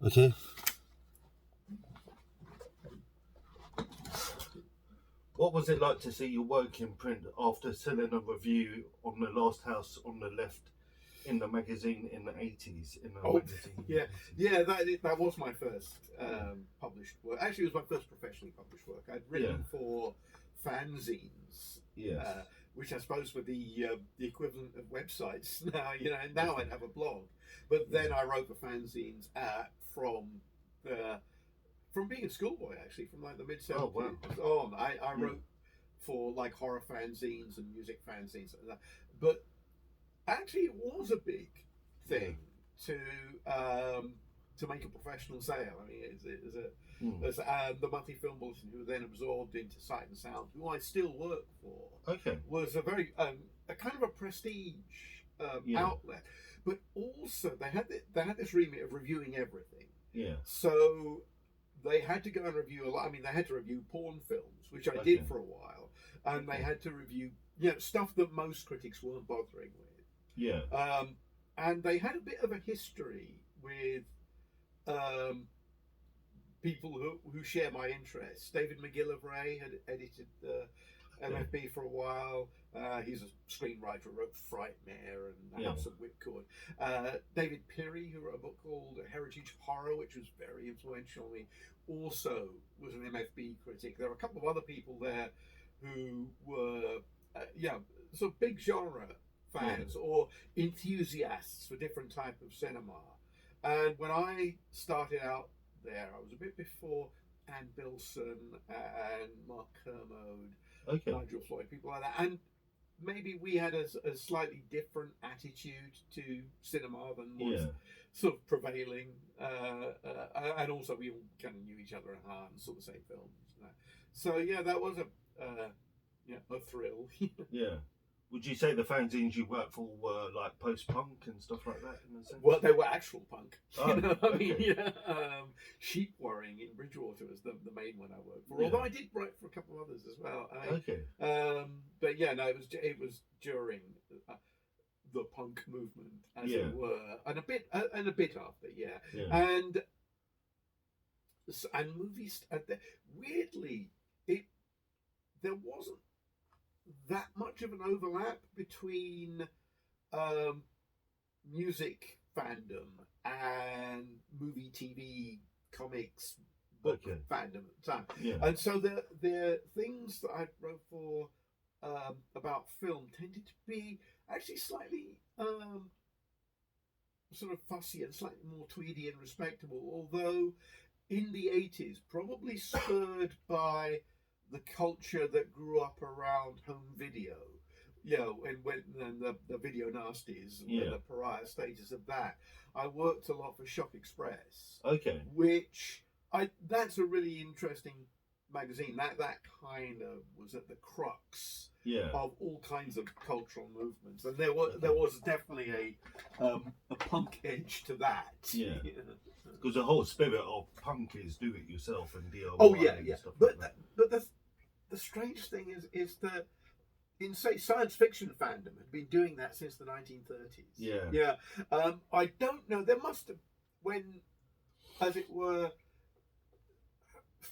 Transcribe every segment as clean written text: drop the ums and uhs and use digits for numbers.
Okay. What was it like to see your work in print after selling a review on The Last House on the Left in the magazine in the 80s? That was my first published work. Actually, it was my first professionally published work. I'd written for fanzines, which I suppose were the equivalent of websites now. Now I'd have a blog, but then I wrote for fanzines from being a schoolboy, actually, from like the mid 70s on. I wrote for like horror fanzines and music fanzines and that. But actually, it was a big thing to make a professional sale. I mean, there's the Monthly Film Bulletin, who were then absorbed into Sight and Sound, who I still work for, was a very a kind of a prestige outlet. But also, they had this remit of reviewing everything. Yeah. So they had to go and review a lot. I mean, they had to review porn films, which I did for a while, and they had to review stuff that most critics weren't bothering with. Yeah. And they had a bit of a history with people who share my interests. David McGillivray had edited MFB for a while. He's a screenwriter, wrote Frightmare and The House of Whipcord. David Pirrie, who wrote a book called Heritage of Horror, which was very influential on me, also was an MFB critic. There were a couple of other people there who were, sort of big genre fans or enthusiasts for different type of cinema. And when I started out there, I was a bit before Ann Bilson and Mark Kermode, Nigel Floyd, people like that. And maybe we had a slightly different attitude to cinema than was sort of prevailing. And also we all kind of knew each other at heart and saw the same films. So that was a thrill. Yeah. Would you say the fanzines you worked for were like post-punk and stuff like that in a sense? Well, they were actual punk. I mean, Sheep Worrying in Bridgewater was the main one I worked for. Although I did write for a couple of others as well. But it was during the punk movement, as it were, and a bit after, and movies. Weirdly, there wasn't that much of an overlap between music fandom and movie, TV, comics, book fandom at the time. And so the things that I wrote for about film tended to be actually slightly sort of fussy and slightly more tweedy and respectable, although in the 80s, probably spurred by the culture that grew up around home video, and when the video nasties and the pariah status of that. I worked a lot for Shop Express, which that's a really interesting magazine. That kind of was at the crux of all kinds of cultural movements, and there was definitely a punk edge to that. Because the whole spirit of punk is do it yourself and DIY. And stuff but the strange thing is that in science fiction fandom had been doing that since the 1930s. I don't know. There must have, when, as it were,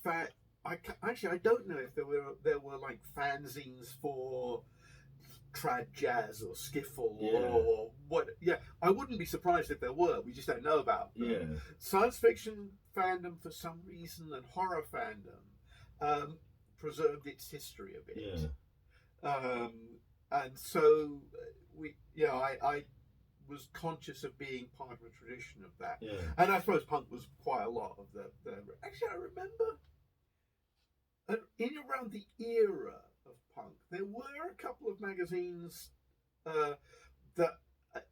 I don't know if there were like fanzines for trad jazz or skiffle or what. I wouldn't be surprised if there were. We just don't know about them. Science fiction fandom, for some reason, and horror fandom preserved its history a bit. And so I was conscious of being part of a tradition of that. And I suppose punk was quite a lot of the actually, I remember in around the era of punk, there were a couple of magazines that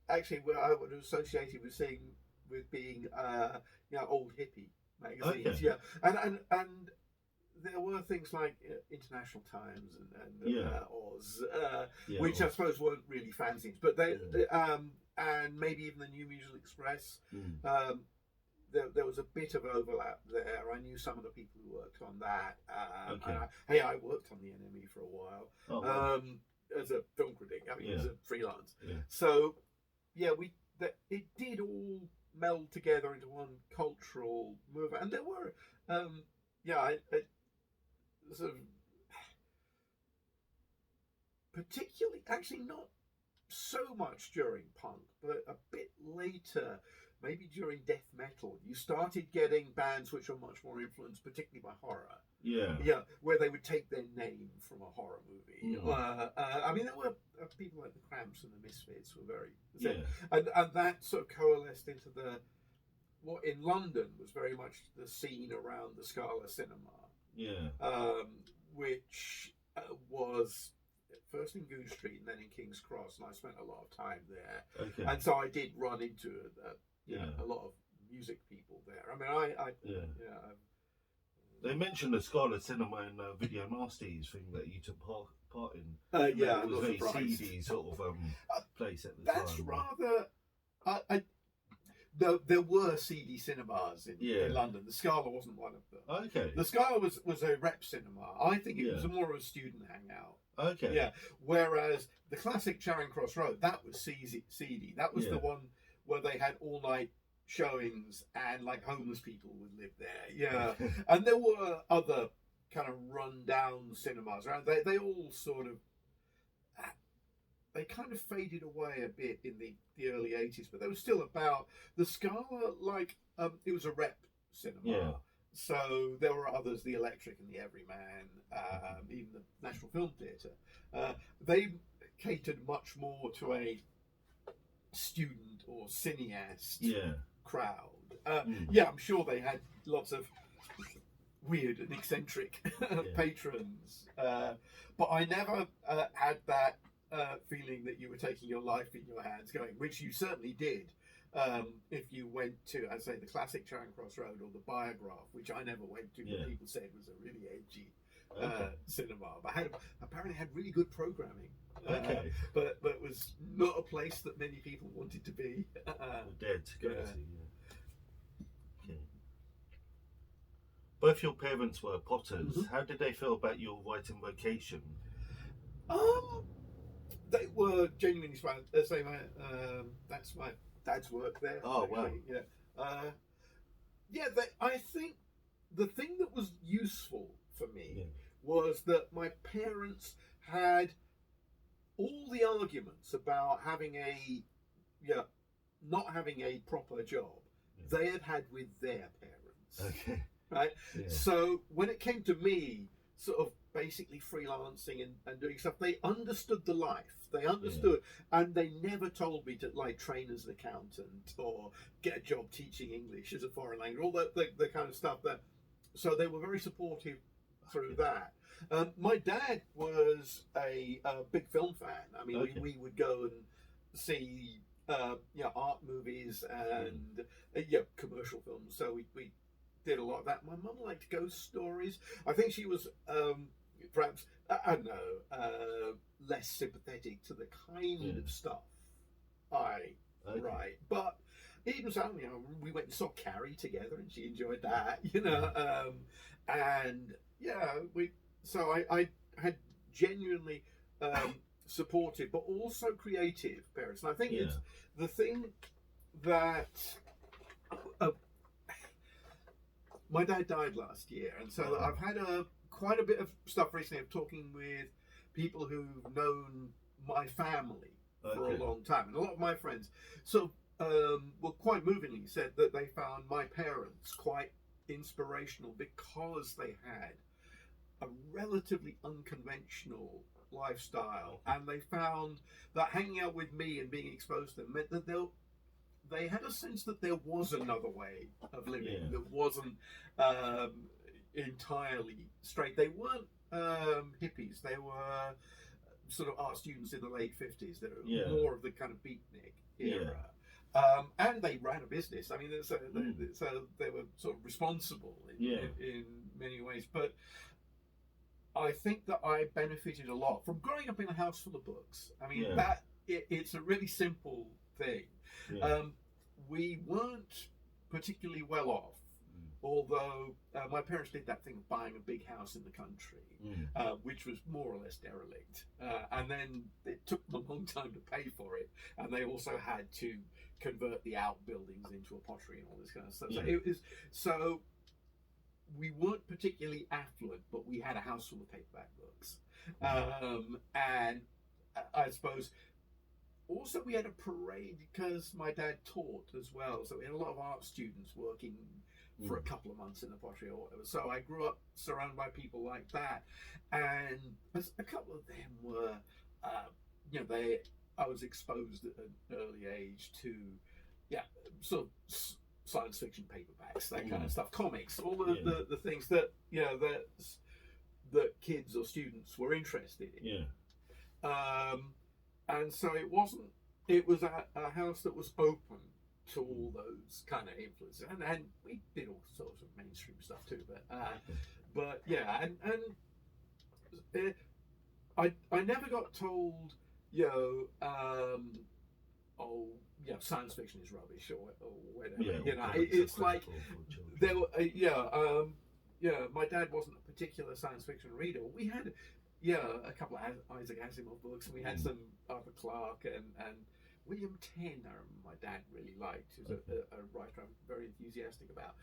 actually I would have associated with being old hippie magazines. And there were things like International Times and Oz, which I suppose weren't really fanzines, but they and maybe even the New Musical Express. There was a bit of overlap there. I knew some of the people who worked on that. I worked on the NME for a while as a film critic. I mean, as a freelance. So it did all meld together into one cultural movement. And there were, I sort of, particularly, actually not so much during punk, but a bit later, maybe during death metal, you started getting bands which were much more influenced, particularly by horror. Yeah, where they would take their name from a horror movie. I mean, there were people like the Cramps and the Misfits were very, and that sort of coalesced into what in London was very much the scene around the Scala Cinema. Which was first in Goose Street and then in King's Cross, and I spent a lot of time there. And so I did run into a lot of music people there. I mean, They mentioned the Scala Cinema in Video Nasties thing that you took part in. It was a very seedy sort of place at the time. That's rather. There were seedy cinemas in London. The Scala wasn't one of them. Okay. The Scala was a rep cinema. I think it was more of a student hangout. Okay. Yeah. Whereas the classic Charing Cross Road, that was seedy. That was the one where they had all night showings and like homeless people would live there. Yeah. And there were other kind of run down cinemas around. They all sort of they kind of faded away a bit in the early 80s, but they were still about. The Scala, like, it was a rep cinema. Yeah. So there were others, the Electric and the Everyman, even the National Film Theatre. They catered much more to a student or cineast crowd. I'm sure they had lots of weird and eccentric patrons, but I never had that feeling that you were taking your life in your hands going, which you certainly did. If you went to, I'd say, the classic Charing Cross Road or the Biograph, which I never went to, but people said was a really edgy cinema, but apparently had really good programming. But it was not a place that many people wanted to be. Dared to go to. Okay. Both your parents were potters. How did they feel about your writing vocation? They were genuinely surprised. That's my dad's work there. Oh, actually. Wow. I think the thing that was useful for me was that my parents had all the arguments about not having a proper job they had with their parents. Okay. Right? Yeah. So when it came to me sort of basically freelancing and doing stuff, they understood the life. They understood, and they never told me to like train as an accountant or get a job teaching English as a foreign language, all the kind of stuff that. So they were very supportive through that. My dad was a big film fan. I mean, we would go and see art movies and commercial films. So we did a lot of that. My mum liked ghost stories. I think she was perhaps, I don't know, less sympathetic to the kind of stuff I write. But even so, we went and saw Carrie together, and she enjoyed that, and so I had genuinely supportive, but also creative parents. And I think it's the thing that my dad died last year, and so I've had quite a bit of stuff recently of talking with people who've known my family for a long time, and a lot of my friends. So, quite movingly said that they found my parents quite inspirational because they had a relatively unconventional lifestyle, and they found that hanging out with me and being exposed to them meant that they had a sense that there was another way of living that wasn't entirely straight. They weren't hippies. They were sort of art students in the late 50s. They were more of the kind of beatnik era. And they ran a business. I mean, so they were sort of responsible in many ways. But I think that I benefited a lot from growing up in a house full of books. I mean, it's a really simple thing. We weren't particularly well off, although my parents did that thing of buying a big house in the country, which was more or less derelict, and then it took them a long time to pay for it, and they also had to convert the outbuildings into a pottery and all this kind of stuff. So we weren't particularly affluent, but we had a house full of paperback books, and I suppose. Also, we had a parade because my dad taught as well, so we had a lot of art students working for a couple of months in the pottery or whatever. So I grew up surrounded by people like that, and a couple of them were, I was exposed at an early age to, sort of science fiction paperbacks, that kind of stuff, comics, all the things that that kids or students were interested in. And so it was a house that was open to all those kind of influences, and we did all sorts of mainstream stuff too. But I never got told, science fiction is rubbish or whatever. It's like there were, my dad wasn't a particular science fiction reader. We had. A couple of Isaac Asimov books, and we had some Arthur Clarke and William Tenn. I remember my dad really liked, who's a writer I'm very enthusiastic about.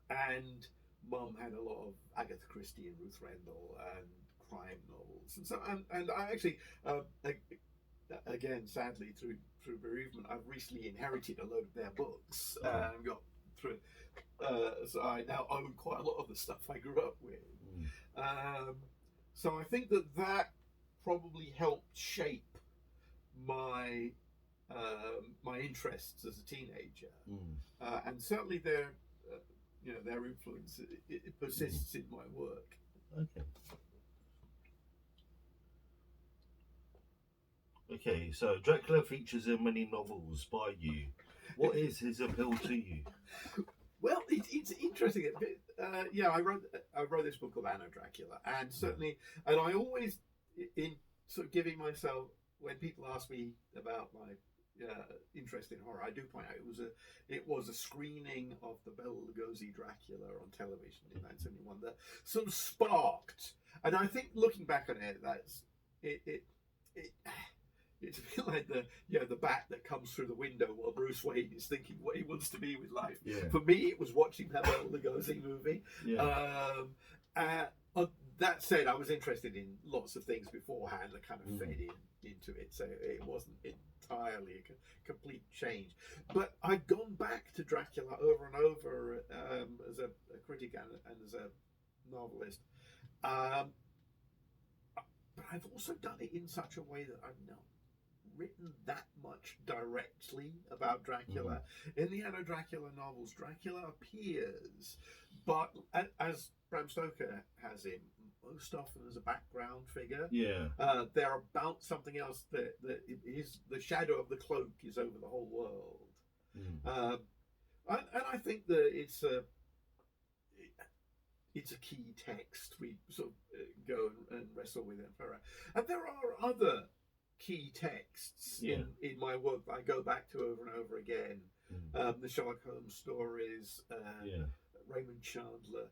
And Mum had a lot of Agatha Christie and Ruth Rendell and crime novels, and so and I actually, again, sadly through bereavement, I've recently inherited a load of their books and got through. So I now own quite a lot of the stuff I grew up with. So I think that probably helped shape my my interests as a teenager, and certainly their influence it persists in my work. Okay, so Dracula features in many novels by you. What is his appeal to you? Well, it's interesting. I wrote this book called Anno, Dracula, and certainly, and I always, in sort of giving myself, when people ask me about my interest in horror, I do point out it was a screening of the Bela Lugosi Dracula on television in 1971 that sort of sparked, and I think looking back on it, it's a bit like the bat that comes through the window while Bruce Wayne is thinking what he wants to be with life. For me, it was watching that Bela Lugosi movie. That said, I was interested in lots of things beforehand that kind of fed into it, so it wasn't entirely a complete change. But I've gone back to Dracula over and over as a critic and as a novelist. But I've also done it in such a way that I've not written that much directly about Dracula. In the Anno Dracula novels, Dracula appears, but as Bram Stoker has him, most often as a background figure. They're about something else that is the shadow of the cloak is over the whole world. And I think that it's a key text. We sort of go and wrestle with it. And there are other key texts in my work that I go back to over and over again. The Sherlock Holmes stories, Raymond Chandler,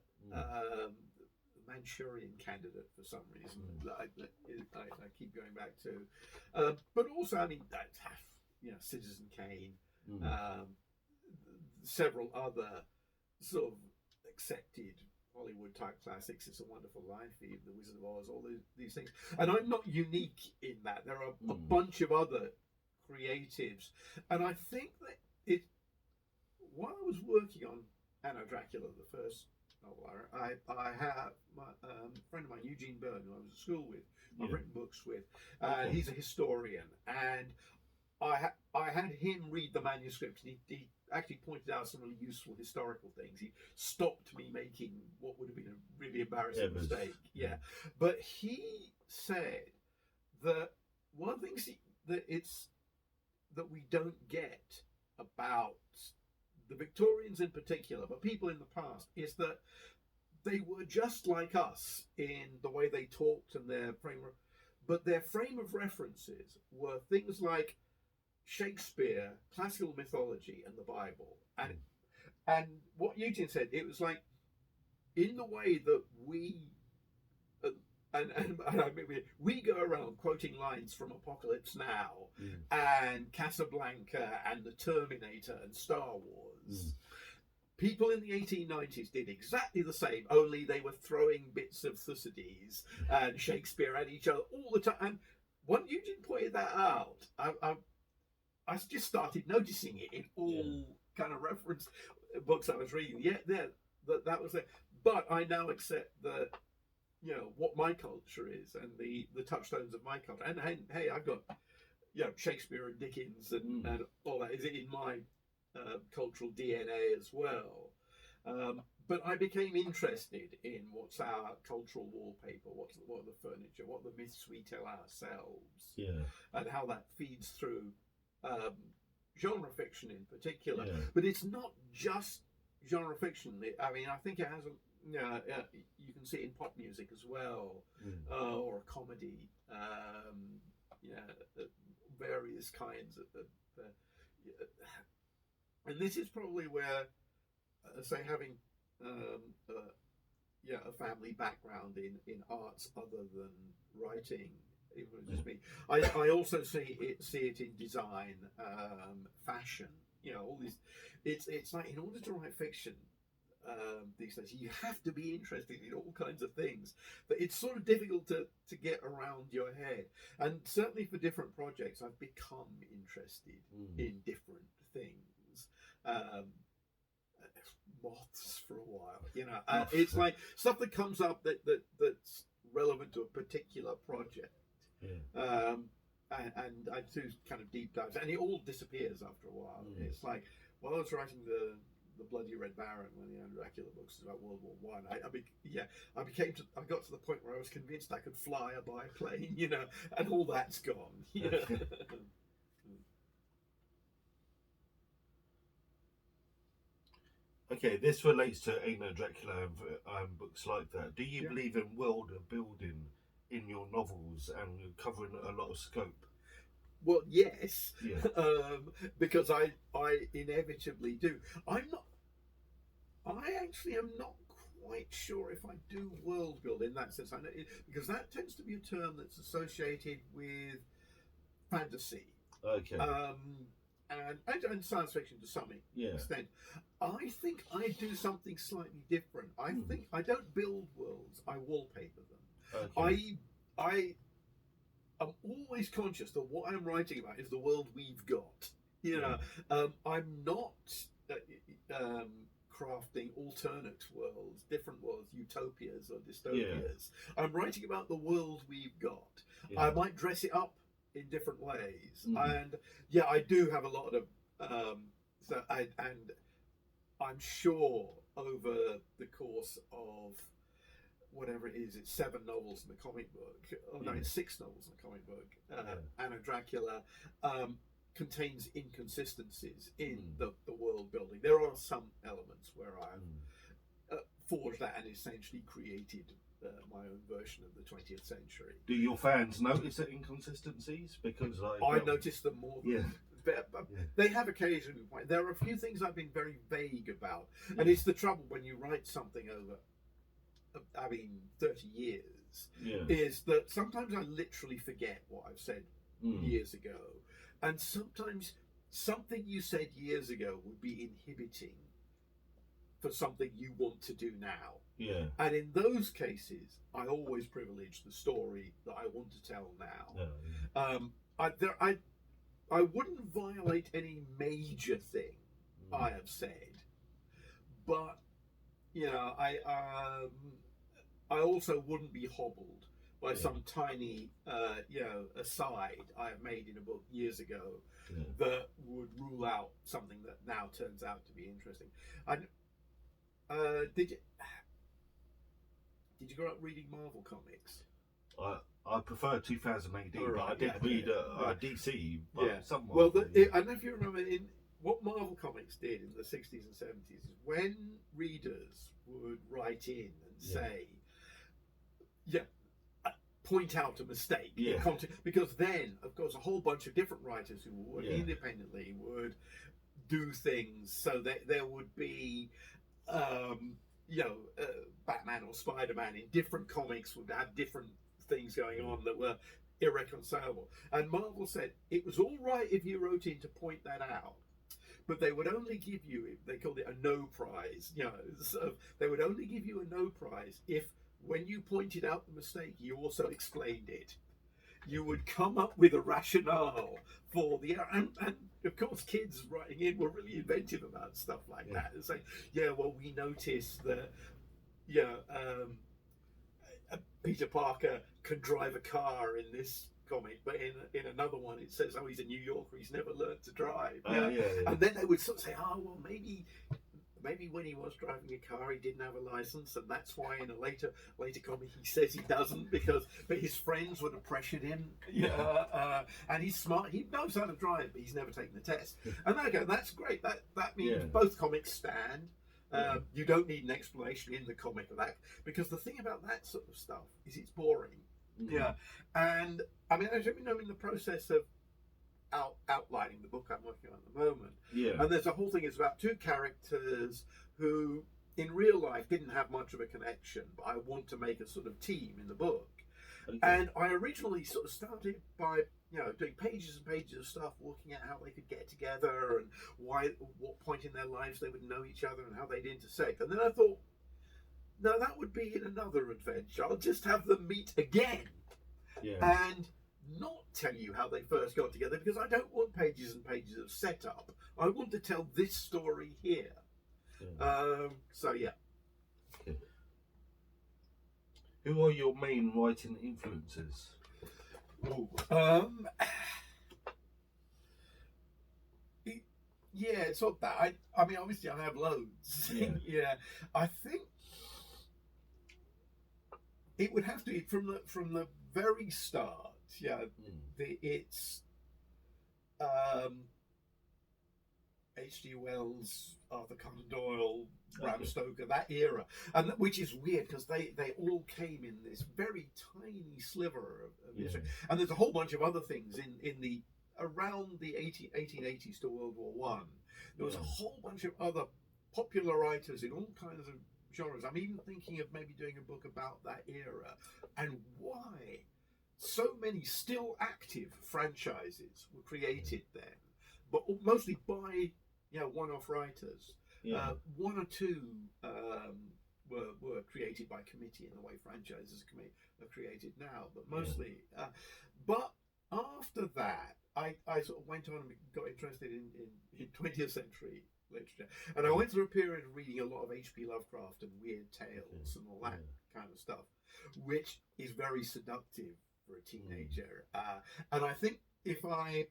Manchurian Candidate for some reason that I keep going back to. But also, I mean, Citizen Kane, several other sort of accepted Hollywood type classics. It's a Wonderful Life, even The Wizard of Oz, all these things. And I'm not unique in that. There are a bunch of other creatives. And I think that while I was working on Anno Dracula, the first novel, I have a friend of mine, Eugene Byrne, who I was at school with, I've written books with. He's a historian. And I had him read the manuscript, and he actually pointed out some really useful historical things. He stopped me making what would have been a really embarrassing mistake. But he said that one of the things that we don't get about the Victorians in particular, but people in the past, is that they were just like us in the way they talked and their but their frame of references were things like Shakespeare, classical mythology, and the Bible, And what Eugene said, it was like, in the way that we, and I mean, we go around quoting lines from Apocalypse Now and Casablanca and The Terminator and Star Wars. People in the 1890s did exactly the same, only they were throwing bits of Thucydides and Shakespeare at each other all the time. And when Eugene pointed that out, I just started noticing it in all kind of reference books I was reading. Yeah, that was it. But I now accept that, you know, what my culture is and the touchstones of my culture. And hey, I've got, you know, Shakespeare and Dickens and all that is in my cultural DNA as well. But I became interested in what's our cultural wallpaper, what the furniture, what the myths we tell ourselves, and how that feeds through genre fiction in particular. But it's not just genre fiction. I mean, I think it has you can see it in pop music as well, or a comedy, various kinds of and this is probably where, say, having a family background in arts other than writing influences me. I also see it in design, fashion. You know, all these. It's like, in order to write fiction these days, you have to be interested in all kinds of things. But it's sort of difficult to get around your head. And certainly for different projects, I've become interested in different things. Moths for a while, you know. It's like stuff that comes up that's relevant to a particular project. And I do kind of deep dives, and it all disappears after a while. It's like, while I was writing the Bloody Red Baron, when the Dracula books about World War One, I got to the point where I was convinced I could fly a biplane, you know, and all that's gone. You know? Okay, this relates to Anno, Dracula and books like that. Do you believe in world building in your novels and covering a lot of scope? Well, yes, because I inevitably do. I actually am not quite sure if I do world build in that sense. I know because that tends to be a term that's associated with fantasy. Okay. And science fiction to some extent. I think I do something slightly different. I think I don't build worlds, I wallpaper them. Okay. I'm always conscious that what I'm writing about is the world we've got. You know, I'm not crafting alternate worlds, different worlds, utopias or dystopias. I'm writing about the world we've got. I might dress it up in different ways, and I do have a lot of and I'm sure over the course of whatever it is, it's 7 novels in the comic book. Oh no, it's 6 novels in the comic book. Anno, Dracula contains inconsistencies in the world building. There are some elements where I've forged that and essentially created my own version of the 20th century. Do your fans notice the inconsistencies? Because I notice them more than they have occasionally. There are a few things I've been very vague about, and it's the trouble when you write something over 30 years, is that sometimes I literally forget what I've said years ago, and sometimes something you said years ago would be inhibiting for something you want to do now. And in those cases, I always privilege the story that I want to tell now. I wouldn't violate any major thing I have said, but you know, I also wouldn't be hobbled by some tiny, aside I have made in a book years ago that would rule out something that now turns out to be interesting. Did you grow up reading Marvel comics? I prefer 2000 AD, but I did read DC. Some well, I don't know if you remember what Marvel Comics did in the 60s and 70s is when readers would write in and say, point out a mistake, because then, of course, a whole bunch of different writers who would independently would do things so that there would be you know, Batman or Spider-Man in different comics would have different things going on that were irreconcilable. And Marvel said it was all right if you wrote in to point that out, but they would only give you, they called it a no prize, you know, so they would only give you a no prize if, when you pointed out the mistake, you also explained it. You would come up with a rationale for the error. And of course, kids writing in were really inventive about stuff like that. And say, yeah, well, we noticed that, you know, Peter Parker can drive a car in this comic, but in another one it says, oh, he's a New Yorker, he's never learned to drive. And then they would sort of say, oh, well, maybe when he was driving a car he didn't have a license, and that's why in a later comic he says he doesn't, but his friends would have pressured him. And he's smart, he knows how to drive, but he's never taken the test. And I go, that's great, that means both comics stand. You don't need an explanation in the comic of that, because the thing about that sort of stuff is it's boring. And I mean, as you know, I'm in the process of outlining the book I'm working on at the moment. And there's a whole thing, it's about two characters who in real life didn't have much of a connection, but I want to make a sort of team in the book. And I originally sort of started by, you know, doing pages and pages of stuff, looking at how they could get together and what point in their lives they would know each other and how they'd intersect. And then I thought, no, that would be in another adventure. I'll just have them meet again and not tell you how they first got together, because I don't want pages and pages of setup. I want to tell this story here. So yeah. Who are your main writing influences? Yeah, it's not that. I mean, obviously, I have loads. I think it would have to be from the very start. It's H.G. Wells, Arthur Conan Doyle, Bram Stoker, that era, and which is weird because they all came in this very tiny sliver of history. And there's a whole bunch of other things in the around the 1880s to World War One. There was a whole bunch of other popular writers in all kinds of genres. I'm even thinking of maybe doing a book about that era and why so many still active franchises were created then, but mostly by one-off writers. One or two were created by committee in the way franchises are created now, but mostly. But after that, I sort of went on and got interested in 20th century literature, and I went through a period of reading a lot of H.P. Lovecraft and weird tales and all that kind of stuff, which is very seductive for a teenager. And I think if I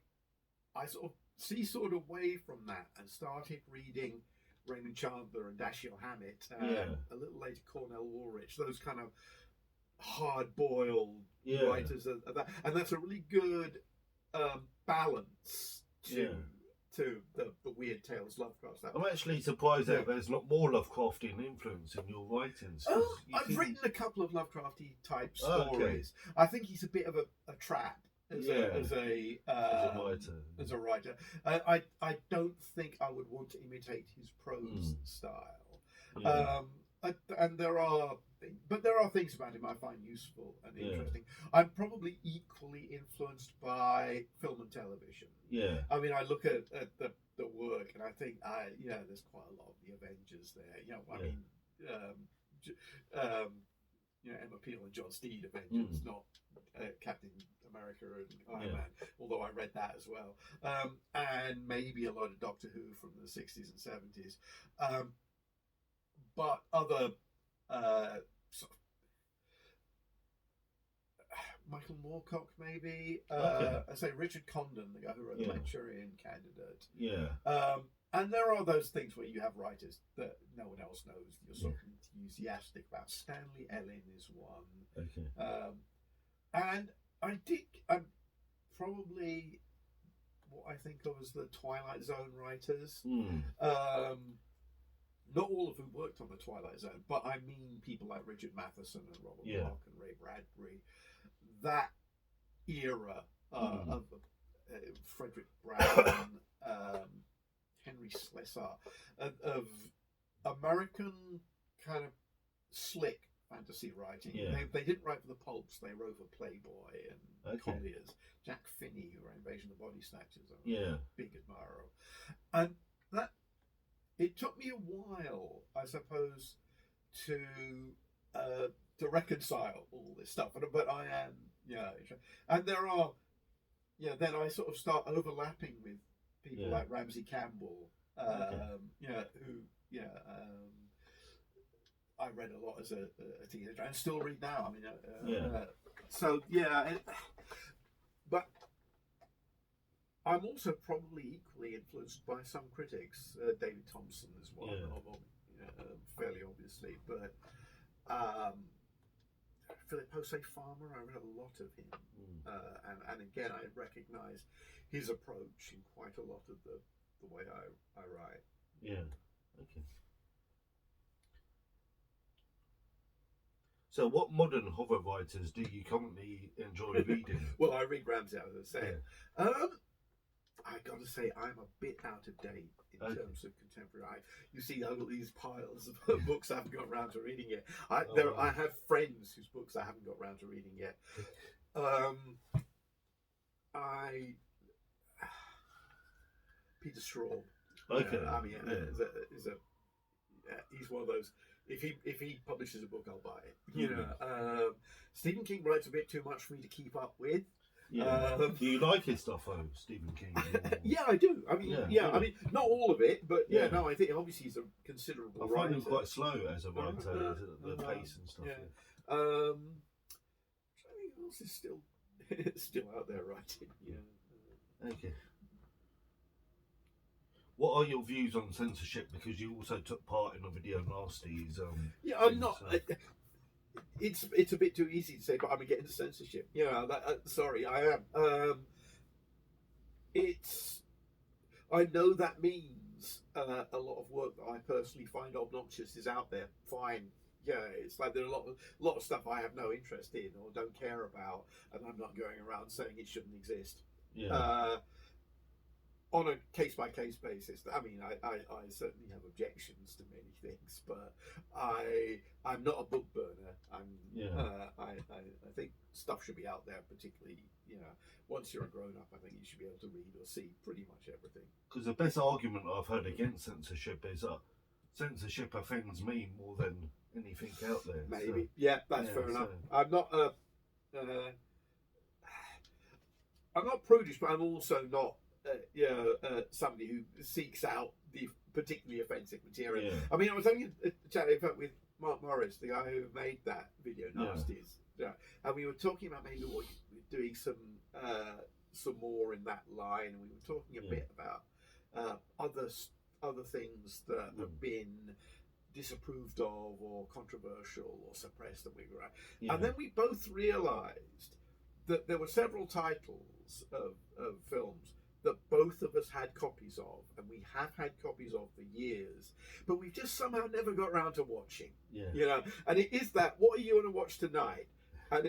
sort of seesawed away from that and started reading Raymond Chandler and Dashiell Hammett, a little later Cornell Woolrich, those kind of hard-boiled writers, and that's a really good balance to the weird tales Lovecraft stuff. I'm actually surprised that there's not more Lovecraftian influence in your writings. I've written a couple of Lovecrafty type stories. I think he's a bit of a trap as a writer. I don't think I would want to imitate his prose style. And there are things about him I find useful and interesting. I'm probably equally influenced by film and television. I mean, I look at the work and I think, there's quite a lot of the Avengers there. Emma Peel and John Steed Avengers, not Captain America and Iron Man, although I read that as well. And maybe a lot of Doctor Who from the 60s and 70s. But other sort of Michael Moorcock, maybe. I say Richard Condon, the guy who wrote the Manchurian Candidate. And there are those things where you have writers that no one else knows. You're sort of enthusiastic about. Stanley Ellen is one. And I'm probably what I think of as the Twilight Zone writers. Not all of whom worked on the Twilight Zone, but I mean people like Richard Matheson and Robert Bloch and Ray Bradbury. That era of Frederick Brown, Henry Slessor, of American kind of slick fantasy writing. Yeah. They didn't write for the pulps. They wrote for Playboy and Okay. Colliers. Jack Finney, who wrote Invasion of the Body Snatchers, I'm Yeah. a big admirer of. And that it took me a while, I suppose, to reconcile all this stuff. But I am, and there are, then I sort of start overlapping with people like Ramsey Campbell, who, I read a lot as a teenager and still read now. I mean, but I'm also probably equally influenced by some critics. David Thompson is one of them, fairly obviously, but Philip Jose Farmer, I read a lot of him, and again I recognise his approach in quite a lot of the way I write. Yeah. Okay. So, what modern horror writers do you currently enjoy reading? Well, I read Ramsey, as I say. I got to say, I'm a bit out of date in terms of contemporary. You see all these piles of books I haven't got around to reading yet. I have friends whose books I haven't got around to reading yet. Peter Straub. Okay. I mean, he's one of those. If he publishes a book, I'll buy it. Stephen King writes a bit too much for me to keep up with. Yeah. Do you like his stuff, Stephen King? Yeah, I do. I mean, really? I mean, not all of it, but no, I think obviously he's a considerable I writer. find him quite slow as a writer, the pace and stuff. I think who else is still out there writing? Yeah. Okay. What are your views on censorship? Because you also took part in a Video Nasties. I'm not. It's a bit too easy to say, but I'm against censorship. Sorry, I am. I know that means a lot of work that I personally find obnoxious is out there. Fine. Yeah, it's like there are a lot of stuff I have no interest in or don't care about, and I'm not going around saying it shouldn't exist. Yeah. On a case-by-case basis, I mean, I certainly have objections to many things, but I'm not a book burner. I think stuff should be out there, particularly, once you're a grown-up, I think you should be able to read or see pretty much everything. Because the best argument I've heard against censorship is that censorship offends me more than anything out there. Maybe. That's fair enough. I'm not prudish, but I'm also not somebody who seeks out the particularly offensive material. Yeah. I mean, I was having a chat in fact with Mark Morris, the guy who made that Video Nasties, and we were talking about maybe doing some more in that line, and we were talking a bit about other things that have been disapproved of or controversial or suppressed that we were at. And then we both realised that there were several titles of films that both of us had copies of, and we have had copies of for years, but we've just somehow never got around to watching. And it is that, what are you going to watch tonight? And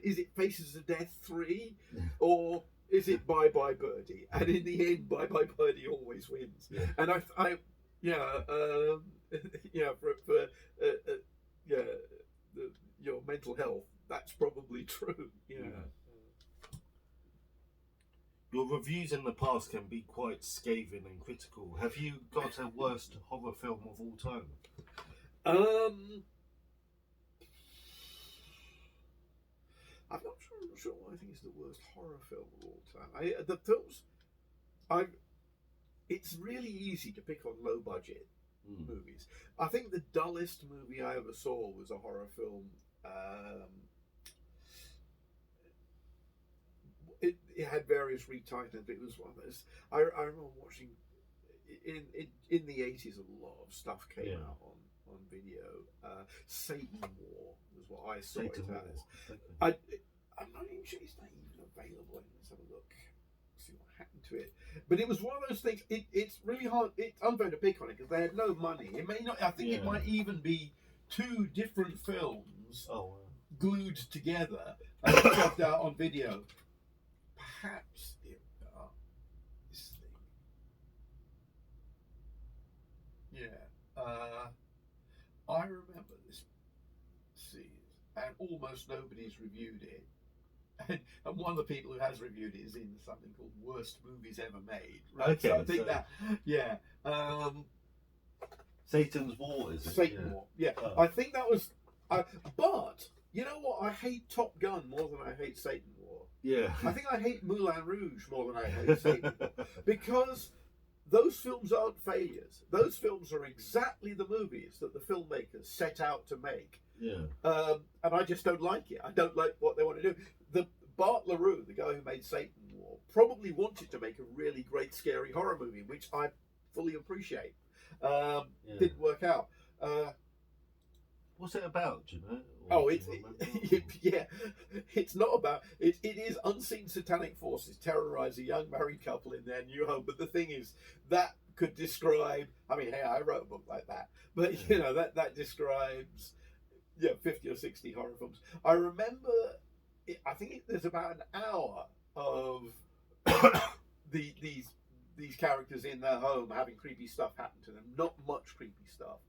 is it Faces of Death 3, or is it Bye Bye Birdie? And in the end, Bye Bye Birdie always wins. And your mental health, that's probably true. Your reviews in the past can be quite scathing and critical. Have you got a worst horror film of all time? I'm not sure what I think is the worst horror film of all time. The films, it's really easy to pick on low budget movies. I think the dullest movie I ever saw was a horror film. It had various retitles, but it was one of those. I remember watching in the 80s. A lot of stuff came out on video. Satan War was what I saw Satan it War. as. I'm not even sure it's not even available. Let's have a look, see what happened to it. But it was one of those things. It's really hard. It's unfair to pick on it because they had no money. It may not. I think it might even be two different films glued together and shoved out on video. Perhaps this thing. let's see, and almost nobody's reviewed it. And one of the people who has reviewed it is in something called Worst Movies Ever Made. Right? Okay, so I think so- that, yeah. Satan's War, is it? Satan War. Yeah, Oh. I think that was. But you know what? I hate Top Gun more than I hate Satan War. Yeah. I think I hate Moulin Rouge more than I hate Satan War because those films aren't failures. Those films are exactly the movies that the filmmakers set out to make. Yeah. And I just don't like it. I don't like what they want to do. The Bart LaRue, the guy who made Satan War, probably wanted to make a really great scary horror movie, which I fully appreciate. Didn't work out. What's it about? Do you know? Oh, Or it's do you remember? yeah. It's not about it. It is unseen satanic forces terrorize a young married couple in their new home. But the thing is, that could describe. I mean, hey, I wrote a book like that. But you know that describes 50 or 60 horror films. I remember. I think there's about an hour of these characters in their home having creepy stuff happen to them. Not much creepy stuff.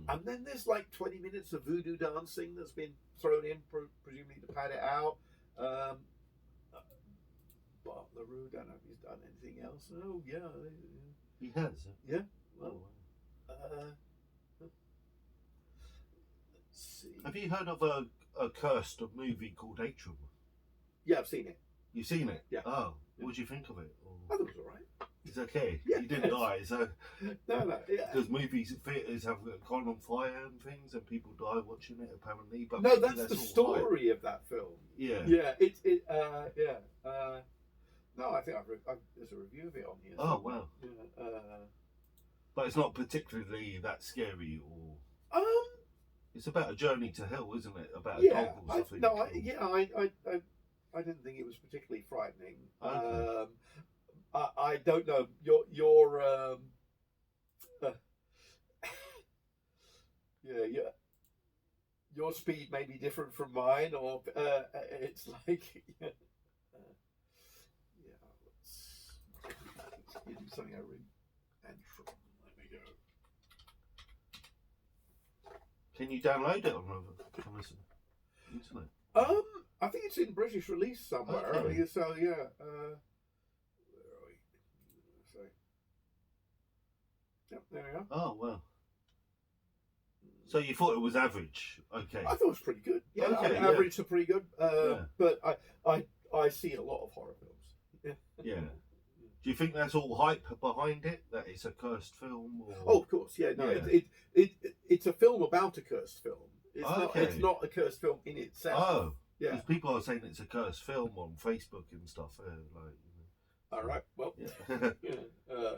And then there's like 20 minutes of voodoo dancing that's been thrown in, presumably to pad it out. Bart LaRue, don't know if he's done anything else. Oh, yeah. He has. Yeah. Oh, Well, wow. let's see. Have you heard of a cursed movie called Atrium? Yeah, I've seen it. You've seen it? Yeah. Oh, what do you think of it? I Or, thought it was all right. it's okay. Yeah. You didn't die, so No. Yeah. because movies theaters have gone on fire and things, and people die watching it apparently. But No, maybe that's the all right. story of that film. Yeah. Yeah, no, I think there's a review of it on here. Oh wow. Yeah, But it's not particularly that scary, or it's about a journey to hell, isn't it? About a dog or something. I didn't think it was particularly frightening. Okay. I don't know your speed may be different from mine, or it's like let's do something I read. Antrim. Let me go. Can you download it on the internet? I think it's in British release somewhere. Okay. So yeah. Where are we? So, yep, there we are. Oh well. So you thought it was average? Okay. I thought it was pretty good. Yeah, Okay, yeah. average to pretty good. Yeah. But I see a lot of horror films. Yeah. Do you think that's all hype behind it? That it's a cursed film? Or... Oh, of course. Yeah. No. Yeah. It's a film about a cursed film. It's Okay. not. It's not a cursed film in itself. Oh. Yeah. Because people are saying it's a cursed film on Facebook and stuff. All right. Well. Yeah. Yeah.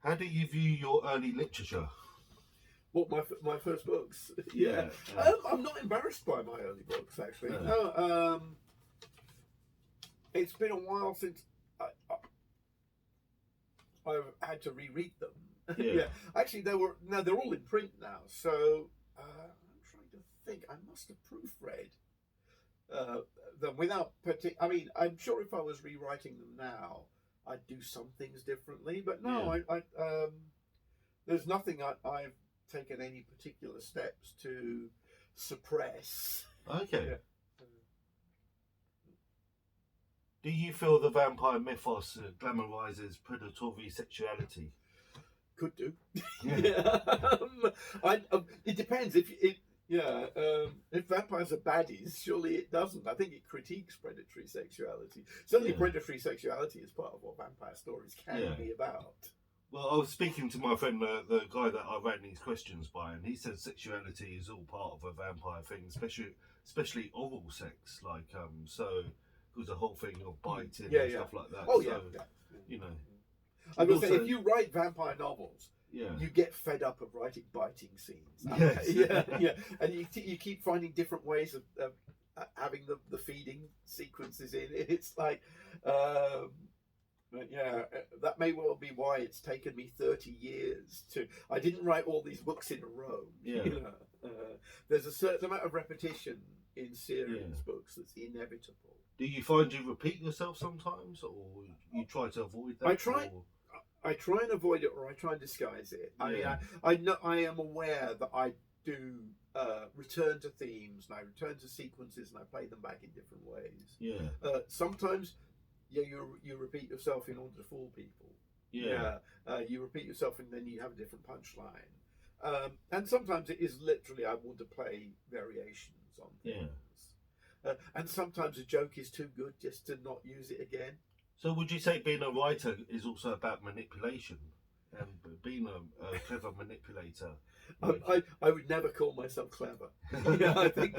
How do you view your early literature? What my first books? Yeah. I'm not embarrassed by my early books actually. Yeah. No. It's been a while since I've had to reread them. Yeah. Actually, they're all in print now. So I'm trying to think. I must have proofread them without I mean, I'm sure if I was rewriting them now, I'd do some things differently. But no, Yeah. I there's nothing I've taken any particular steps to suppress. Okay. Yeah. Do you feel the vampire mythos glamorizes predatory sexuality? Could do. Yeah. It depends. If vampires are baddies, surely it doesn't. I think it critiques predatory sexuality. Certainly, Yeah. predatory sexuality is part of what vampire stories can Yeah. be about. Well, I was speaking to my friend, the guy that I ran these questions by, and he said sexuality is all part of a vampire thing, especially oral sex, like so. It was a whole thing of biting and stuff like that. Oh so, yeah. you know. I was Also- say, if you write vampire novels, Yeah. you get fed up of writing biting scenes. Yes. yeah, and you keep finding different ways of having the feeding sequences in. It's like, but yeah, that may well be why it's taken me 30 years to. I didn't write all these books in a row. Yeah. You know, there's a certain amount of repetition in serious Yeah. books that's inevitable. Do you find you repeat yourself sometimes, or you try to avoid that? I try. or- I try and avoid it, or I try and disguise it. I mean, I know I am aware that I do return to themes, and I return to sequences, and I play them back in different ways. Yeah. Sometimes, you repeat yourself in order to fool people. Yeah. You repeat yourself, and then you have a different punchline. And sometimes it is literally I want to play variations on things. And sometimes a joke is too good just to not use it again. So would you say being a writer is also about manipulation and being a clever manipulator? I would never call myself clever. I think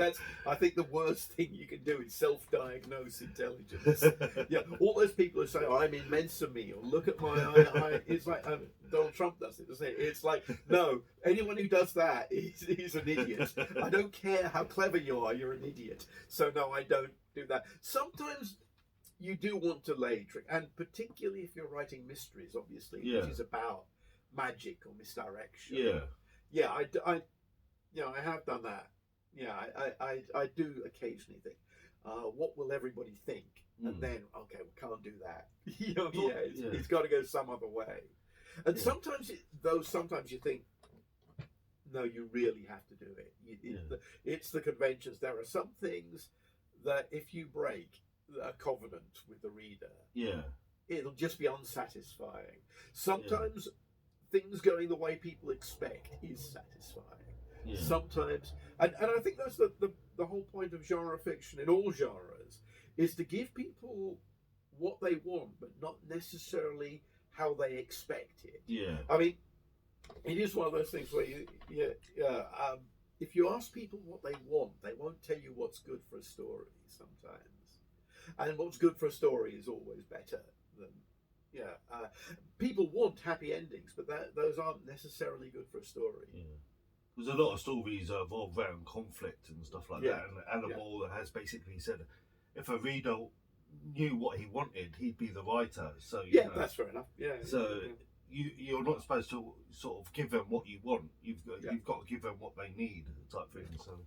the worst thing you can do is self-diagnose intelligence. All those people who say, "Oh, I'm immense of me," or "Look at my eye," it's like Donald Trump does it, doesn't it? It's like, no, anyone who does that is an idiot. I don't care how clever you are, you're an idiot. So no, I don't do that. Sometimes you do want to lay trick, and particularly if you're writing mysteries, obviously, which is about magic or misdirection. I have done that. I do occasionally think, what will everybody think? And then, okay, we can't do that. It's got to go some other way. And sometimes you think, no, you really have to do it. It's the conventions. There are some things that if you break a covenant with the reader, it'll just be unsatisfying. Sometimes things going the way people expect is satisfying. Sometimes, and I think that's the whole point of genre fiction in all genres, is to give people what they want, but not necessarily how they expect it. I mean, it is one of those things where if you ask people what they want, they won't tell you what's good for a story sometimes. And what's good for a story is always better than people want happy endings, but those aren't necessarily good for a story. There's a lot of stories revolve around conflict and stuff like that, and Anno has basically said if a reader knew what he wanted, he'd be the writer. So that's fair enough. You're not supposed to sort of give them what you want. You've got to give them what they need, type thing. So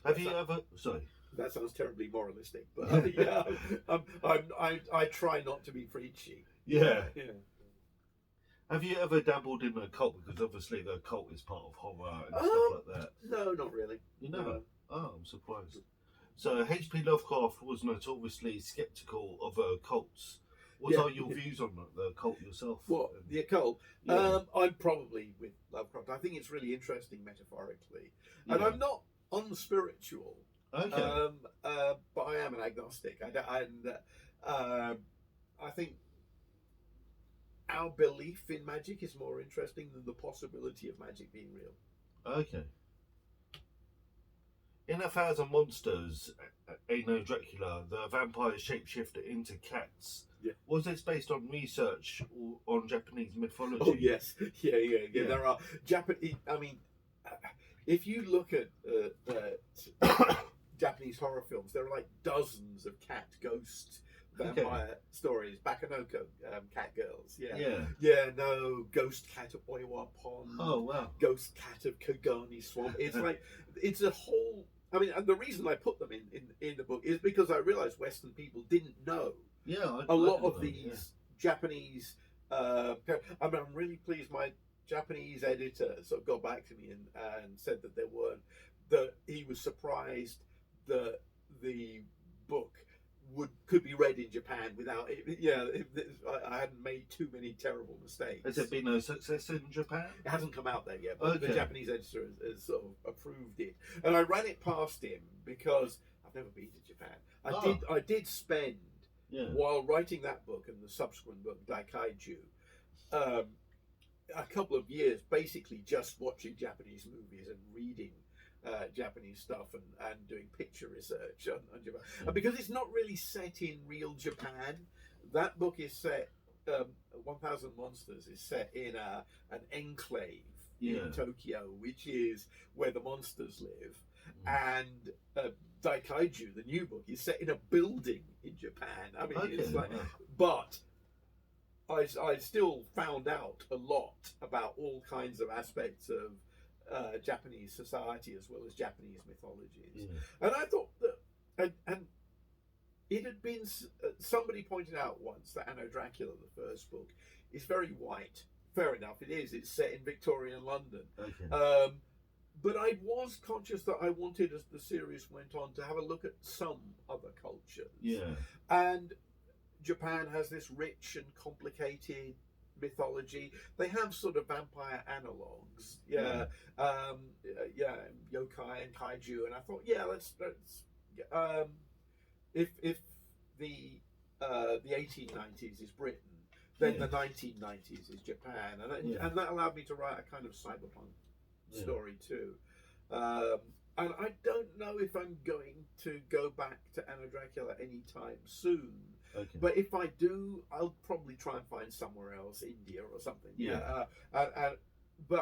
have you ever? Sorry. That sounds terribly moralistic, but I try not to be preachy. Have you ever dabbled in a cult? Because obviously the cult is part of horror and stuff like that. No, not really. You never? Oh, I'm surprised. So H.P. Lovecraft was notoriously sceptical of cults. What are your views on the cult yourself? What, the occult? I'm probably with Lovecraft. I think it's really interesting metaphorically. And I'm not unspiritual. Okay. But I am an agnostic. I think our belief in magic is more interesting than the possibility of magic being real. Okay. In 1,000 Monsters, Anno Dracula, the vampires shapeshifted into cats. Was this based on research or on Japanese mythology? Oh yes, yeah. There are Japanese. I mean, if you look at Japanese horror films, there are like dozens of cat ghost vampire stories. Bakanoko, cat girls. Ghost cat of Oiwa Pond. Oh wow. Ghost cat of Kogani Swamp. It's like it's a whole. I mean, and the reason I put them in the book is because I realized Western people didn't know. A lot of these Japanese. I mean, I'm really pleased. My Japanese editor sort of got back to me and said that that he was surprised that the book could be read in Japan without it. I hadn't made too many terrible mistakes. Has it been a success in Japan? It hasn't come out there yet, but the Japanese editor has sort of approved it, and I ran it past him because I've never been to Japan. I did spend while writing that book and the subsequent book Daikaiju a couple of years basically just watching Japanese movies and reading Japanese stuff and doing picture research on Japan. And because it's not really set in real Japan, that book is set, 1,000 Monsters is set in an enclave in Tokyo, which is where the monsters live. And Daikaiju, the new book, is set in a building in Japan. I mean, it's like, but I still found out a lot about all kinds of aspects of Japanese society as well as Japanese mythologies. And I thought that, and it had been, somebody pointed out once that Anno Dracula, the first book, it's very white. Fair enough, it is. It's set in Victorian London. Okay. But I was conscious that I wanted, as the series went on, to have a look at some other cultures. Yeah. And Japan has this rich and complicated mythology. They have sort of vampire analogues. Yeah. Yokai and kaiju. And I thought, let's if the 1890s is Britain, then the 1990s is Japan, and that allowed me to write a kind of cyberpunk story too. And I don't know if I'm going to go back to Anno Dracula anytime soon. Okay. But if I do, I'll probably try and find somewhere else, India or something. Yeah. But